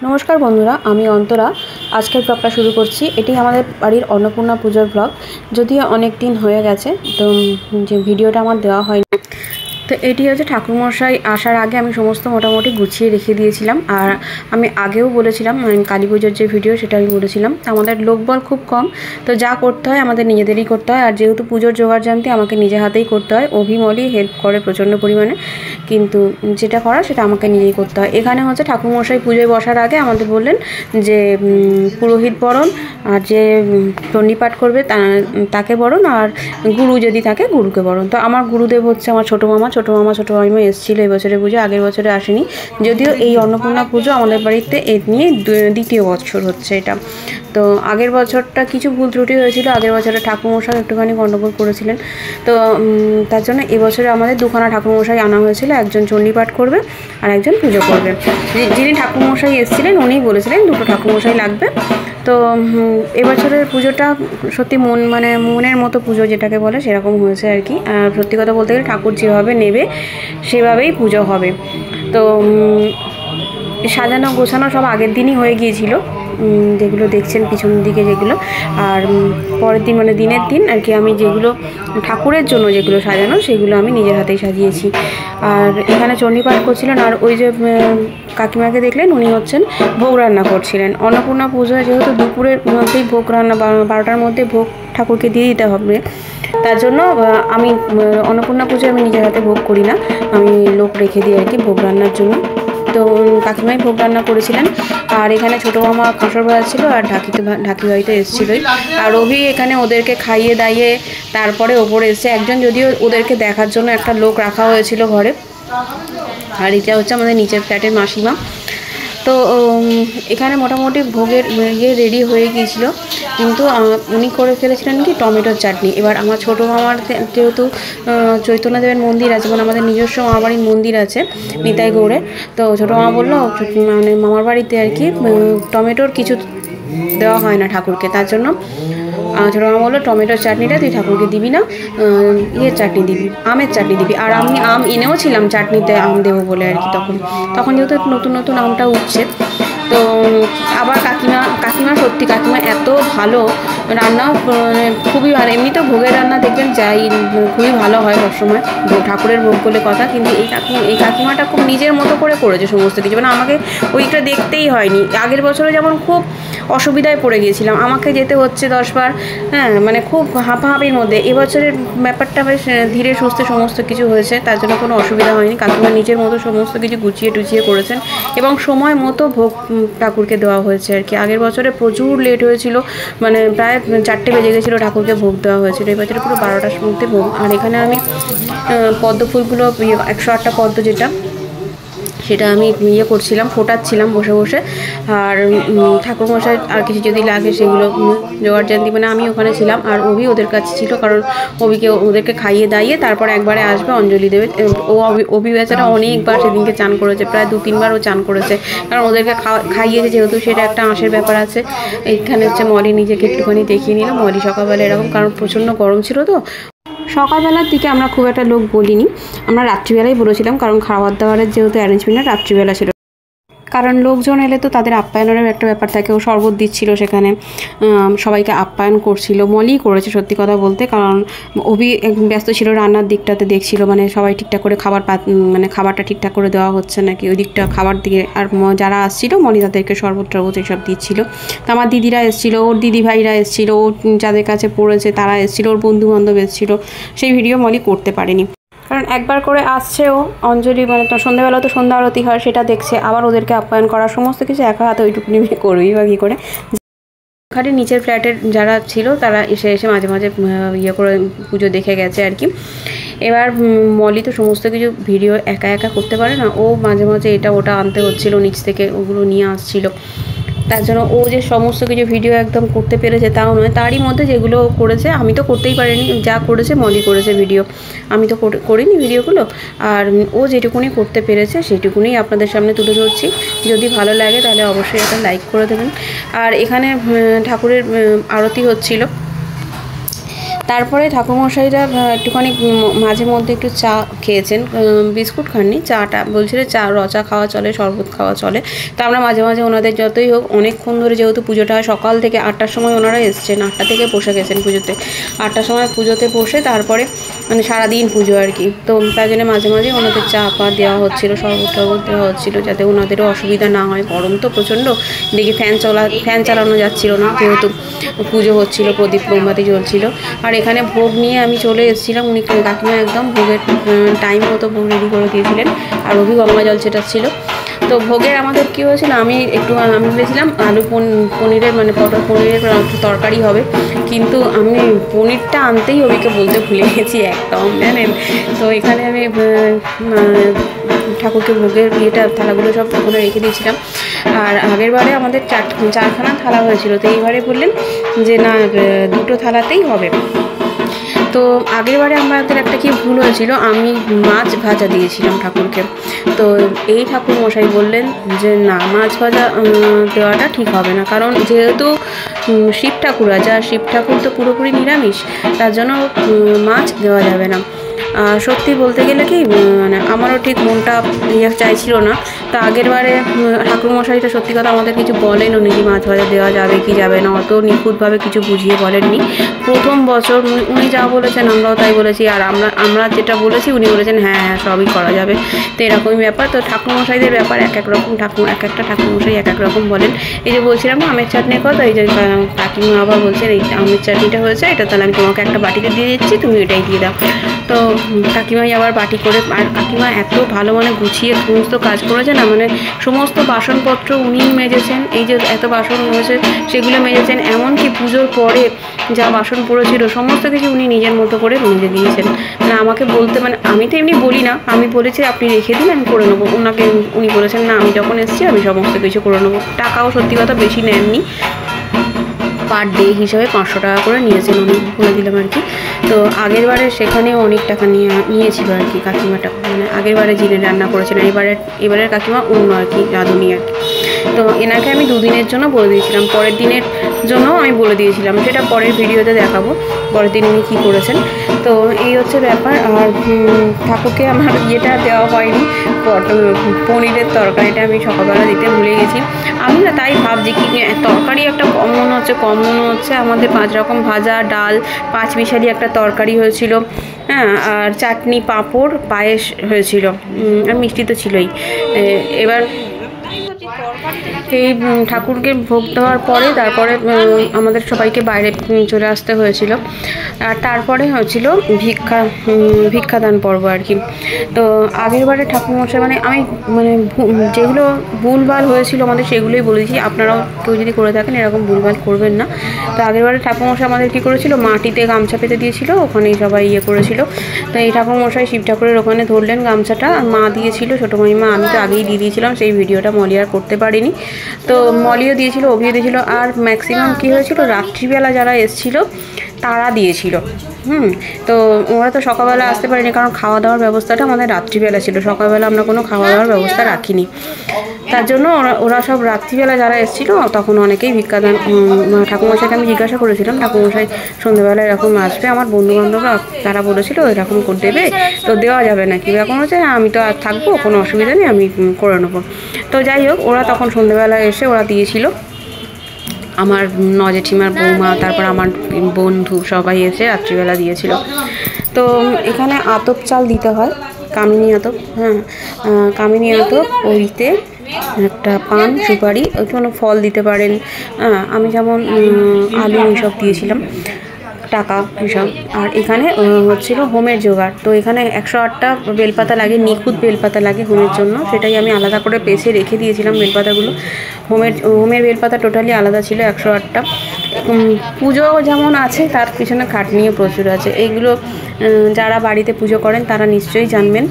नमस्कार बंधुरा आमी अंतरा आजकेर ब्लगटा शुरू करছি। এটি আমাদের বাড়ির अन्नपूर्णा पूजोर ब्लग। যদিও অনেক দিন হয়ে গেছে তো যে ভিডিওটা আমার দেওয়া হয়নি। তো এটি হচ্ছে ঠাকুরমশাই আসার আগে আমি সমস্ত মোটামুটি গুছিয়ে রেখে দিয়েছিলাম। আর আমি আগেও বলেছিলাম কালী পুজোর যে ভিডিও সেটা আমি বলেছিলাম। তো আমাদের লোকবল খুব কম, তো যা করতে হয় আমাদের নিজেদেরই করতে হয়। আর যেহেতু পুজোর জোগাড় জানতে আমাকে নিজে হাতেই করতে হয়, অভিমলই হেল্প করে প্রচণ্ড পরিমাণে, কিন্তু যেটা করা সেটা আমাকে নিজেই করতে হয়। এখানে হচ্ছে ঠাকুরমশাই পুজোয় বসার আগে আমাদের বললেন যে পুরোহিত বরণ, আর যে চণ্ডীপাঠ করবে তাকে বরণ, আর গুরু যদি থাকে গুরুকে বরণ। তো আমার গুরুদেব হচ্ছে আমার ছোটো মামা, ছোটো মাইমা এসেছিলো এবছরে পুজো, আগের বছরে আসেনি। যদিও এই অন্নপূর্ণা পুজো আমাদের বাড়িতে এ নিয়ে দ্বিতীয় বছর হচ্ছে এটা। তো আগের বছরটা কিছু ভুল ত্রুটি হয়েছিল, আগের বছরে ঠাকুরমশাই একটুখানি গণ্ডগোল করেছিলেন। তো তার জন্য এবছরে আমাদের দুখানা ঠাকুরমশাই আনা হয়েছিল, একজন চণ্ডীপাঠ করবে আর একজন পুজো করবে। যিনি ঠাকুরমশাই এসেছিলেন উনিই বলেছিলেন দুটো ঠাকুরমশাই লাগবে। তো এবছরের পুজোটা সত্যি মনের মতো পুজো যেটাকে বলে সেরকম হয়েছে আর কি। আর সত্যি কথা বলতে গেলে ঠাকুর যেভাবে নেবে সেভাবেই পুজো হবে। তো সাজানো গোছানো সব আগের দিনই হয়ে গিয়েছিল, যেগুলো দেখছেন পিছন দিকে যেগুলো। আর পরের দিন দিনের দিন আর কি আমি যেগুলো ঠাকুরের জন্য যেগুলো সাজানো সেগুলো আমি নিজের হাতেই সাজিয়েছি। আর এখানে চণ্ডীপাঠ করছিলেন, আর ওই যে কাকিমাকে দেখলেন উনি হচ্ছেন ভোগ রান্না করছিলেন। অন্নপূর্ণা পুজোয় যেহেতু দুপুরের মধ্যেই ভোগ রান্না 12টার মধ্যে ভোগ ঠাকুরকে দিয়ে দিতে হবে, তার জন্য আমি অন্নপূর্ণা পুজোয় আমি নিজের হাতে ভোগ করি না, আমি লোক রেখে দিই আর কি ভোগ রান্নার জন্য। তো কাকিমাই ভোগ রান্না করেছিলেন। আর এখানে ছোটো মামা কাঁসর বাজাচ্ছিল, আর ঢাকি বাড়িতে এসেছিলোই। আর রবি এখানে ওদেরকে খাইয়ে দাইয়ে তারপরে ওপরে এসছে একজন, যদিও ওদেরকে দেখার জন্য একটা লোক রাখা হয়েছিল ঘরে। আর এটা হচ্ছে আমাদের নিচের ফ্ল্যাটের মাসিমা। তো এখানে মোটামুটি ভোগের রেডি হয়ে গিয়েছিল, কিন্তু উনি করে ফেলেছিলেন কি টমেটোর চাটনি। এবার আমার ছোটো মামার যেহেতু চৈতন্যদেবের মন্দির আছে, আমাদের নিজস্ব মামার বাড়ির মন্দির আছে নিতাই গৌড়ে। তো ছোটো মামা বললো মামার বাড়িতে আর কি টমেটোর কিছু দেওয়া হয় না ঠাকুরকে, তার জন্য ছোটো মামা বললো টমেটোর চাটনিটা তুই ঠাকুরকে দিবি না, চাটনি দিবি, আমের চাটনি দিবি। আর আমি আম এনেও ছিলাম চাটনিতে আম দেবো বলে আর কি। তখন যেহেতু নতুন আমটা উঠছে। তো আবার কাকিমা সত্যি কাকিমা এত ভালো রান্না, খুবই ভালো। এমনি তো ভোগের রান্না দেখবেন যাই খুবই ভালো হয় সবসময়, ঠাকুরের ভোগ বলে কথা, কিন্তু এই কাকিমাটা খুব নিজের মতো করে করেছে সমস্ত কিছু। আমাকে ওইটা দেখতেই হয়নি। আগের বছরে যেমন খুব অসুবিধায় পড়ে গিয়েছিলাম, আমাকে যেতে হচ্ছে 10 বার, হ্যাঁ খুব হাঁপাহাঁপির মধ্যে। এবছরের ব্যাপারটা বেশ ধীরে সুস্থে সমস্ত কিছু হয়েছে, তার জন্য কোনো অসুবিধা হয়নি। কাকিমা নিজের মতো সমস্ত কিছু গুছিয়ে টুচিয়ে করেছেন এবং সময় মতো ভোগ ঠাকুরকে দেওয়া হয়েছে আর কি। আগের বছরে প্রচুর লেট হয়েছিল, প্রায় 4টে বেজে গেছিলো ঠাকুরকে ভোগ দেওয়া হয়েছিল। এই বছরে পুরো 12টার মধ্যে ভোগ। আর এখানে আমি পদ্ম ফুলগুলো 108টা পদ্ম যেটা সেটা আমি করছিলাম, ফোটাচ্ছিলাম বসে বসে। আর ঠাকুরমশাই আর কিছু যদি লাগে সেগুলো জোগাড় জানতি আমি ওখানে ছিলাম। আর অভি ওদের কাছে ছিল, কারণ ওদেরকে খাইয়ে দাইয়ে তারপর একবারে আসবে অঞ্জলি দেবে। অভি বেচারা অনেকবার সেদিনকে চান করেছে, প্রায় 2-3 বার ও চান করেছে, কারণ ওদেরকে খাইয়েছে যেহেতু, সেটা একটা আঁশের ব্যাপার আছে। এখানে হচ্ছে মলি নিজেকে একটুখানি দেখিয়ে নিল। মলি সকালবেলা এরকম, কারণ প্রচণ্ড গরম ছিল তো সকালবেলার দিকে আমরা খুব একটা লোক বলিনি, আমরা রাত্রিবেলাই বলেছিলাম, কারণ খাবার দাবারের যেহেতু অ্যারেঞ্জমেন্ট রাত্রিবেলা ছিল। কারণ লোকজন এলে তো তাদের আপ্যায়নের একটা ব্যাপার থাকে। ও শরবত দিচ্ছিল সেখানে, সবাইকে আপ্যায়ন করছিল। মলি করেছে সত্যি কথা বলতে, কারণ অভি ব্যস্ত ছিল রান্নার দিকটাতে, দেখছিল সবাই ঠিকঠাক করে খাবারটা ঠিকঠাক করে দেওয়া হচ্ছে নাকি ওই দিকটা খাবার দিকে। আর যারা আসছিল মলি তাদেরকে শরবত টরবত এইসব দিচ্ছিল। তো আমার দিদিরা এসেছিলো, ওর দিদি ভাইরা এসেছিলো, ও যাদের কাছে পড়েছে তারা এসেছিলো, ওর বন্ধু বান্ধব এসেছিলো। সেই ভিডিও মলি করতে পারেনি, কারণ একবার করে আসছে ও অঞ্জলি, সন্ধ্যাবেলা তো সন্ধ্যা আরতি হয় সেটা দেখছে, আবার ওদেরকে আপ্যায়ন করা সমস্ত কিছু একা হাতে ওইটুকুনি করবেই বা কী করে। ওখানে নিচের ফ্ল্যাটের যারা ছিল তারা এসে মাঝে মাঝে করে পুজো দেখে গেছে আর কি। এবার মলি তো সমস্ত কিছু ভিডিও একা একা করতে পারে না, ও মাঝে মাঝে এটা ওটা আনতে হচ্ছিলো নিচ থেকে, ওগুলো নিয়ে আসছিল। তার জন্য ও যে সমস্ত কিছু ভিডিও একদম করতে পেরেছে তাও নয়, তারই মধ্যে যেগুলো করেছে আমি তো করতেই পারিনি, যা করেছে মলি করেছে ভিডিও, আমি তো করিনি ভিডিওগুলো। আর ও যেটুকুনি করতে পেরেছে সেটুকুনি আপনাদের সামনে তুলে ধরছি। যদি ভালো লাগে তাহলে অবশ্যই একটা লাইক করে দেবেন। আর এখানে ঠাকুরের আরতি হচ্ছিল, তারপরে ঠাকুরমশাইরা একটুখানি মাঝে মধ্যে একটু চা খেয়েছেন, বিস্কুট খাননি, চাটা বলছিল চা রচা খাওয়া চলে, শরবত খাওয়া চলে। তো আমরা মাঝে মাঝে ওনাদের যতই হোক অনেকক্ষণ ধরে যেহেতু পুজোটা হয় সকাল থেকে 8টার সময় ওনারা এসছেন, 8টা থেকে বসে গেছেন পুজোতে, 8টার সময় পুজোতে বসে তারপরে মানে সারাদিন পুজো আর কি। তো তাই জন্য মাঝে মাঝে ওনাদের চা পা দেওয়া হচ্ছিলো, শরবত টরবত দেওয়া হচ্ছিলো যাতে ওনাদেরও অসুবিধা না হয়। গরম তো প্রচণ্ড, দেখি ফ্যান চালানো যাচ্ছিলো না যেহেতু পুজো হচ্ছিলো, প্রদীপ মোমবাতি জ্বলছিল। আর এখানে ভোগ নিয়ে আমি চলে এসেছিলাম, উনি কাকিমা একদম ভোগের টাইম মতো ভোগ রেডি করে দিয়েছিলেন, আর অভি গঙ্গা জল ছেটাচ্ছিল। তো ভোগের আমাদের কী হয়েছিল, আমি ভেবেছিলাম আলু পনিরের মানে পটল পনিরের তরকারি হবে, কিন্তু আমি পনিরটা আনতেই অভিকে বলতে ভুলে গেছি একদম, জানেন। তো এখানে আমি ঠাকুরকে ভোগের থালাগুলো সব ওখানে রেখে দিয়েছিলাম। আর আগের বারে আমাদের চারখানা থালা হয়েছিল, তো এইবারে বললেন যে না 2টো থালাতেই হবে। তো আগেরবারে আমাদের একটা কি ভুল হয়েছিল, আমি মাছ ভাজা দিয়েছিলাম ঠাকুরকে। তো এই ঠাকুর মশাই বললেন যে না, মাছ ভাজা দেওয়াটা ঠিক হবে না, কারণ যেহেতু শিব ঠাকুর আছে, আর শিব ঠাকুর তো পুরোপুরি নিরামিষ, তার জন্য মাছ দেওয়া যাবে না। সত্যি বলতে গেলে কি মানে আমারও ঠিক মনটা চাইছিল না। তো আগের বারে ঠাকুরমশাইটা সত্যি কথা আমাদের কিছু বলেনও নি যে মাছ ভাজা দেওয়া যাবে কি যাবে না, অত নিখুঁতভাবে কিছু বুঝিয়ে বলেননি। প্রথম বছর উনি যা বলেছেন আমরাও তাই বলেছি, আর আমরা যেটা বলেছি উনি বলেছেন হ্যাঁ হ্যাঁ সবই করা যাবে। তো এরকমই ব্যাপার। তো ঠাকুরমশাইদের ব্যাপার এক এক রকম, এক একটা ঠাকুরমশাই এক এক রকম বলেন। এই যে বলছিলাম না আমের চাটনির কথা, এই যে কাকিমা আবার বলছেন এই আমের চাটনিটা হয়েছে, এটা তাহলে আমি তোমাকে একটা বাটিতে দিয়ে দিচ্ছি, তুমি এটাই দিয়ে দাও। তো কাকিমাই আবার বাটি করে, আর কাকিমা এত ভালো মানে গুছিয়ে সমস্ত কাজ করেছে না, মানে সমস্ত বাসনপত্র উনিই মেজেছেন, এই যে এত বাসন হয়েছে সেগুলো মেজেছেন, এমনকি পুজোর পরে যা বাসন পড়েছিল সমস্ত কিছু উনি নিজের মতো করে মেজে দিয়েছেন। মানে আমাকে বলতে মানে আমি তো এমনি বলি না, আমি বলেছি আপনি রেখে দিন আমি করে নেবো, উনি বলেছেন না আমি যখন এসেছি আমি সমস্ত কিছু করে নেবো। টাকাও সত্যি কথা বেশি নেননি, পার ডে হিসাবে 500 টাকা করে নিয়েছেন উনি, বলে দিলাম আর কি। তো আগের বারে সেখানেও অনেক টাকা নিয়েছিল আর কি কাকিমাটা, মানে আগের বারে যিনি রান্না করেছেন, এবারের কাকিমা অন্য আর কি, রাঁধুনি আর কি। তো এনাকে আমি 2 দিনের জন্য বলে দিয়েছিলাম, পরের দিনের জন্য আমি বলে দিয়েছিলাম, সেটা পরের ভিডিওতে দেখাবো পরের দিন উনি কী করেছেন। তো এই হচ্ছে ব্যাপার। আর ঠাকুরকে আমার ইয়েটা দেওয়া হয়নি, পনিরের তরকারিটা আমি সকালবেলা দিতে ভুলে গেছি। আমি না তাই ভাবছি কি তরকারি একটা কম মনে হচ্ছে। আমাদের 5 রকম ভাজা, ডাল, 5 মিশালি একটা তরকারি হয়েছিল, হ্যাঁ, আর চাটনি, পাঁপড়, পায়েস হয়েছিল, আর মিষ্টি তো ছিলই। এবার এই ঠাকুরকে ভোগ দেওয়ার পরে তারপরে আমাদের সবাইকে বাইরে চলে আসতে হয়েছিল। আর তারপরে হয়েছিল ভিক্ষাদান পর্ব আর কি। তো আগের বারে ঠাকুরমশাই মানে আমি মানে যেগুলো ভুলভাল হয়েছিল আমাদের সেগুলোই বলেছি, আপনারাও কেউ যদি করে থাকেন এরকম ভুলভাল করবেন না। তো আগের বারে ঠাকুরমশাই আমাদের কী করেছিল, মাটিতে গামছা পেতে দিয়েছিল, ওখানেই সবাই করেছিল। তো এই ঠাকুরমশাই শিব ঠাকুরের ওখানে ধরলেন গামছাটা, মা দিয়েছিল, ছোটো মামিমা, আমি তো আগেই দিয়ে দিয়েছিলাম, সেই ভিডিওটা মলি আর করতে পারিনি। তো মলিও দিয়েছিল, অভিও দিয়েছিল, আর ম্যাক্সিমাম কী হয়েছিল রাত্রিবেলা যারা এসেছিল তারা দিয়েছিল। তো ওরা তো সকালবেলা আসতে পারেনি, কারণ খাওয়া দাওয়ার ব্যবস্থাটা আমাদের রাত্রিবেলা ছিল, সকালবেলা আমরা কোনো খাওয়া দাওয়ার ব্যবস্থা রাখিনি, তার জন্য ওরা সব রাত্রিবেলা যারা এসেছিলো তখন অনেকেই ভিক্ষাদান। ঠাকুরমশাইকে আমি জিজ্ঞাসা করেছিলাম, ঠাকুরমশাই সন্ধ্যেবেলা এরকম আসবে, আমার বন্ধুবান্ধবরা তারা বলেছিল এরকম করে দেবে, তো দেওয়া যাবে নাকি? এরকম হচ্ছে আমি তো আর থাকবো, কোনো অসুবিধা নেই, আমি করে নেবো। তো যাই হোক, ওরা তখন সন্ধ্যেবেলা এসে ওরা দিয়েছিল, আমার জেঠিমার বৌমা, তারপর আমার বন্ধু সবাই এসে রাত্রিবেলা দিয়েছিল। তো এখানে আতপ চাল দিতে হয়, কামিনী আতপ, হ্যাঁ কামিনী আতপ, ওইতে একটা পান, সুপারি, কোনো ফল দিতে পারেন। আমি যেমন আলু এইসব দিয়েছিলাম, টাকা এসব। আর এখানে হচ্ছিল হোমের জোগাড়। তো এখানে 108টা বেলপাতা লাগে, নিখুঁত বেলপাতা লাগে হোমের জন্য, সেটাই আমি আলাদা করে পেছে রেখে দিয়েছিলাম বেলপাতাগুলো। হোমের বেলপাতা টোটালি আলাদা ছিল 108টা। পুজো যেমন আছে তার পিছনে খাটনিও প্রচুর আছে, এইগুলো যারা বাড়িতে পুজো করেন তারা নিশ্চয়ই জানবেন।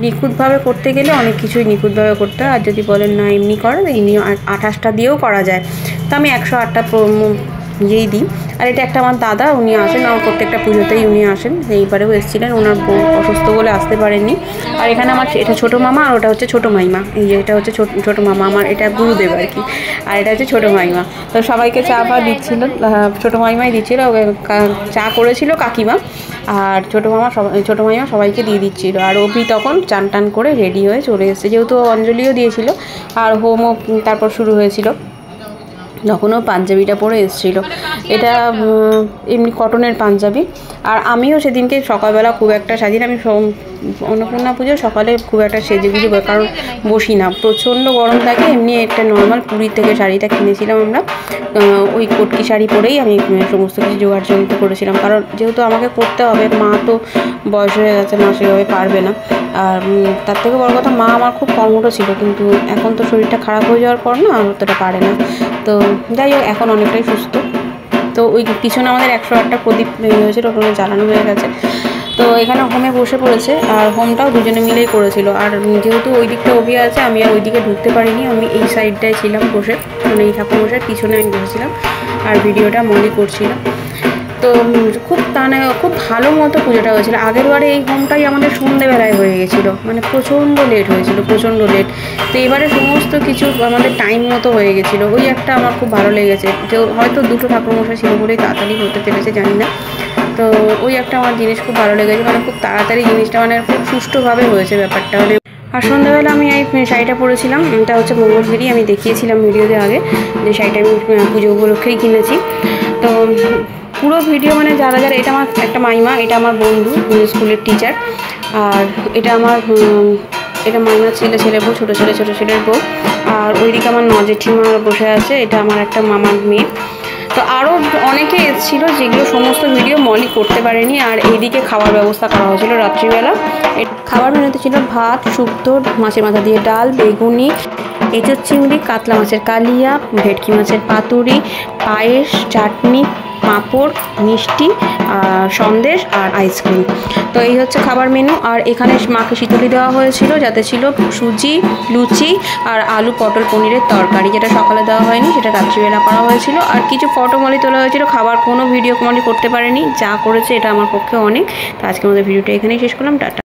নিখুঁতভাবে করতে গেলে অনেক কিছুই নিখুঁতভাবে করতে হয়, আর যদি বলেন না এমনি করেন, এমনি 28টা দিয়েও করা যায়। তো আমি 108টা ইয়েই দিই। আর এটা একটা আমার দাদা, উনি আসেন আমার প্রত্যেকটা পুজোতেই উনি আসেন, এইবারেও এসেছিলেন, ওনার বউ অসুস্থ বলে আসতে পারেননি। আর এখানে আমার এটা ছোটো মামা আর ওটা হচ্ছে ছোটো মাইমা, এই যে এটা হচ্ছে ছোটো মামা আমার, এটা গুরুদেব আর কি, আর এটা হচ্ছে ছোটো মাইমা। তো সবাইকে চা পা দিচ্ছিল, ছোটো মাইমাই দিচ্ছিল, চা করেছিল কাকিমা, আর ছোটো মাইমা সবাইকে দিয়ে দিচ্ছিল। আর অভি তখন চান টান করে রেডি হয়ে চলে এসেছে, যেহেতু অঞ্জলিও দিয়েছিল আর হোমও তারপর শুরু হয়েছিল। তখনও পাঞ্জাবিটা পরে এসেছিলো, এটা এমনি কটনের পাঞ্জাবি। আর আমিও সেদিনকে সকালবেলা খুব একটা সাজি না, আমি অন্নপূর্ণা পুজো সকালে খুব একটা সেজেগুজি, কারণ বসি না, প্রচণ্ড গরম থাকে। এমনি একটা নর্মাল পুরীর থেকে শাড়িটা কিনেছিলাম আমরা, ওই কটকি শাড়ি পরেই আমি সমস্ত কিছু জোগাড় যন্ত্র করেছিলাম, কারণ যেহেতু আমাকে করতে হবে, মা তো বয়স হয়ে গেছে, মা সেভাবে পারবে না। আর তার থেকে বড় কথা, মা আমার খুব কর্মঠ ছিল, কিন্তু এখন তো শরীরটা খারাপ হয়ে যাওয়ার পর না আর অতটা পারে না। তো যাই হোক, এখন অনেকটাই সুস্থ। তো ওই পিছনে আমাদের 108টা প্রদীপ হয়েছিল, ওখানে জ্বালানো হয়ে গেছে। তো এখানে হোমে বসে পড়েছে, আর হোমটাও দুজনে মিলেই করেছিল। আর যেহেতু ওই দিকটা অভি আছে, আমি আর ওই দিকে ঢুকতে পারিনি, আমি এই সাইডটায় ছিলাম বসে, মানে এই ঠাকুরমশাইয়ের পিছনে আমি বসেছিলাম আর ভিডিওটা মলি করছিলাম। তো খুব ভালো মতো পুজোটা হয়েছিল। আগের বারে এই হোমটাই আমাদের সন্ধ্যেবেলায় হয়ে গেছিলো, মানে প্রচণ্ড লেট হয়েছিল, প্রচণ্ড লেট। তো এবারে সমস্ত কিছু আমাদের টাইম মতো হয়ে গেছিলো, ওই একটা আমার খুব ভালো লেগেছে, যে হয়তো দুটো ঠাকুরমশাই ছিল বলেই তাড়াতাড়ি হতে পেরেছে, জানি না। তো ওই একটা আমার জিনিস খুব ভালো লেগেছে, মানে খুব তাড়াতাড়ি জিনিসটা, মানে খুব সুষ্ঠুভাবে হয়েছে ব্যাপারটা। মানে আর সন্ধ্যাবেলা আমি এই শাড়িটা পরেছিলাম, এটা হচ্ছে মঙ্গলগিরি, আমি দেখিয়েছিলাম ভিডিওতে আগে যে শাড়িটা আমি পুজো উপলক্ষেই কিনেছি। তো পুরো ভিডিও মানে যারা যারা, এটা আমার একটা মাইমা, এটা আমার বন্ধু, স্কুলের টিচার, আর এটা আমার এটা মাইমার ছেলের বউ, ছোটো ছেলের বউ। আর ওইদিকে আমার জেঠিমা বসে আছে, এটা আমার একটা মামার মেয়ে। তো আরও অনেকে এসেছিলো, যেগুলো সমস্ত ভিডিও মলি করতে পারেনি। আর এইদিকে খাওয়ার ব্যবস্থা করা হয়েছিল রাত্রিবেলা। খাবার মেনুতে ছিল ভাত, শুক্তো, মাছের মাথা দিয়ে ডাল, বেগুনি, এঁচোড় চিংড়ি, কাতলা মাছের কালিয়া, ভেটকি মাছের পাতুরি, পায়েস, চাটনি, পাঁপড়, মিষ্টি, সন্দেশ আর আইসক্রিম। তো এই হচ্ছে খাবার মেনু। আর এখানে মাকে শীতলি দেওয়া হয়েছিল, যাতে ছিল সুজি, লুচি আর আলু পটল পনিরের তরকারি, যেটা সকালে দেওয়া হয়নি, সেটা রাত্রিবেলা করা হয়েছিল। আর কিছু ফটো মলি তোলা হয়েছিল, খাবার কোনো ভিডিও মলি করতে পারেনি, যা করেছে এটা আমার পক্ষে অনেক। তো আজকে আমাদের ভিডিওটা এখানেই শেষ করলাম, টাটা।